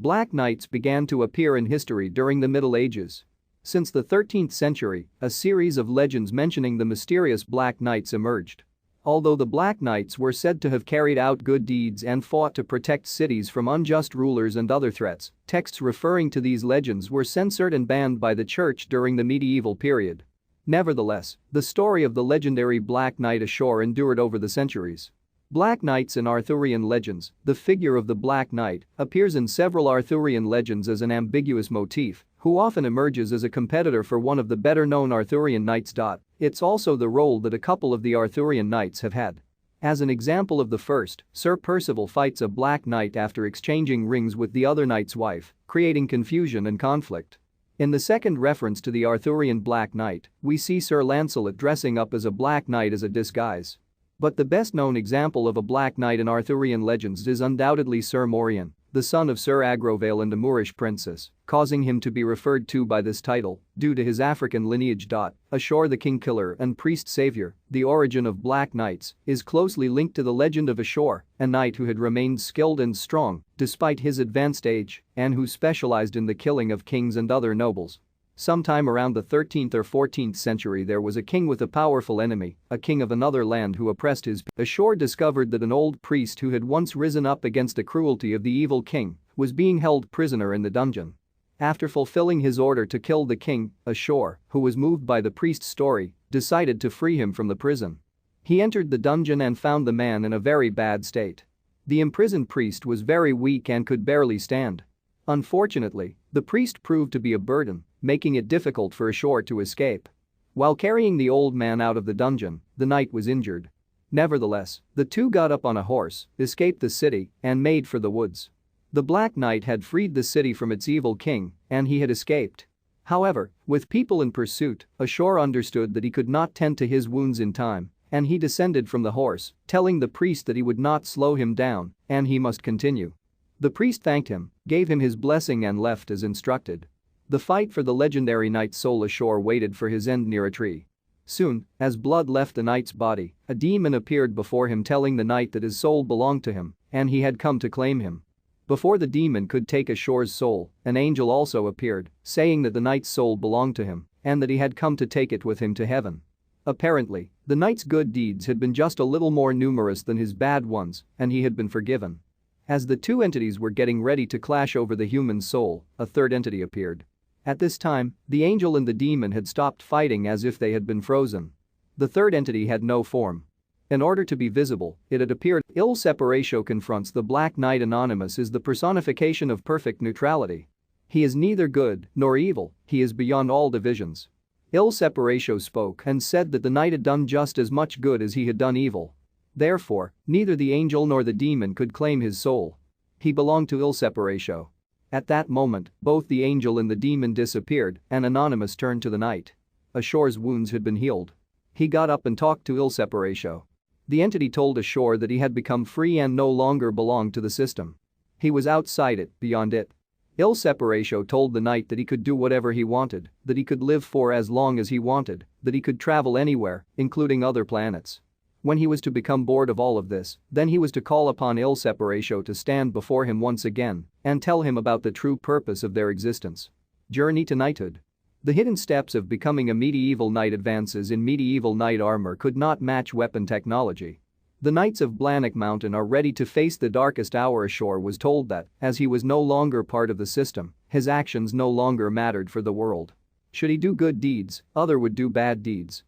Black Knights began to appear in history during the Middle Ages. Since the 13th century, a series of legends mentioning the mysterious Black Knights emerged. Although the Black Knights were said to have carried out good deeds and fought to protect cities from unjust rulers and other threats, texts referring to these legends were censored and banned by the church during the medieval period. Nevertheless, the story of the legendary Black Knight ashore endured over the centuries. Black Knights in Arthurian legends. The figure of the Black Knight appears in several Arthurian legends as an ambiguous motif, who often emerges as a competitor for one of the better-known Arthurian knights. It's also the role that a couple of the Arthurian knights have had. As an example of the first, Sir Percival fights a Black Knight after exchanging rings with the other knight's wife, creating confusion and conflict. In the second reference to the Arthurian Black Knight, we see Sir Lancelot dressing up as a Black Knight as a disguise. But the best-known example of a Black Knight in Arthurian legends is undoubtedly Sir Morion, the son of Sir Agrovale and a Moorish princess, causing him to be referred to by this title due to his African lineage. Ashore the king-killer and priest-savior, the origin of Black Knights, is closely linked to the legend of Ashore, a knight who had remained skilled and strong despite his advanced age and who specialized in the killing of kings and other nobles. Sometime around the 13th or 14th century there was a king with a powerful enemy, a king of another land who oppressed his people. Ashore discovered that an old priest who had once risen up against the cruelty of the evil king was being held prisoner in the dungeon. After fulfilling his order to kill the king, Ashore, who was moved by the priest's story, decided to free him from the prison. He entered the dungeon and found the man in a very bad state. The imprisoned priest was very weak and could barely stand. Unfortunately, the priest proved to be a burden, making it difficult for Ashore to escape. While carrying the old man out of the dungeon, the knight was injured. Nevertheless, the two got up on a horse, escaped the city, and made for the woods. The Black Knight had freed the city from its evil king, and he had escaped. However, with people in pursuit, Ashore understood that he could not tend to his wounds in time, and he descended from the horse, telling the priest that he would not slow him down, and he must continue. The priest thanked him, gave him his blessing and left as instructed. The fight for the legendary knight's soul. Ashore waited for his end near a tree. Soon, as blood left the knight's body, a demon appeared before him telling the knight that his soul belonged to him and he had come to claim him. Before the demon could take Ashore's soul, an angel also appeared, saying that the knight's soul belonged to him and that he had come to take it with him to heaven. Apparently, the knight's good deeds had been just a little more numerous than his bad ones and he had been forgiven. As the two entities were getting ready to clash over the human soul, a third entity appeared. At this time, the angel and the demon had stopped fighting as if they had been frozen. The third entity had no form. In order to be visible, it had appeared. Il Separatio confronts the Black Knight. Anonymous is the personification of perfect neutrality. He is neither good nor evil, he is beyond all divisions. Il Separatio spoke and said that the knight had done just as much good as he had done evil. Therefore, neither the angel nor the demon could claim his soul. He belonged to Il Separatio. At that moment, both the angel and the demon disappeared and Anonymous turned to the knight. Ashore's wounds had been healed. He got up and talked to Il Separatio. The entity told Ashore that he had become free and no longer belonged to the system. He was outside it, beyond it. Il Separatio told the knight that he could do whatever he wanted, that he could live for as long as he wanted, that he could travel anywhere, including other planets. When he was to become bored of all of this, then he was to call upon Il Separatio to stand before him once again and tell him about the true purpose of their existence. Journey to Knighthood. The hidden steps of becoming a medieval knight. Advances in medieval knight armor could not match weapon technology. The Knights of Blannock Mountain are ready to face the darkest hour. Ashore was told that, as he was no longer part of the system, his actions no longer mattered for the world. Should he do good deeds, other would do bad deeds.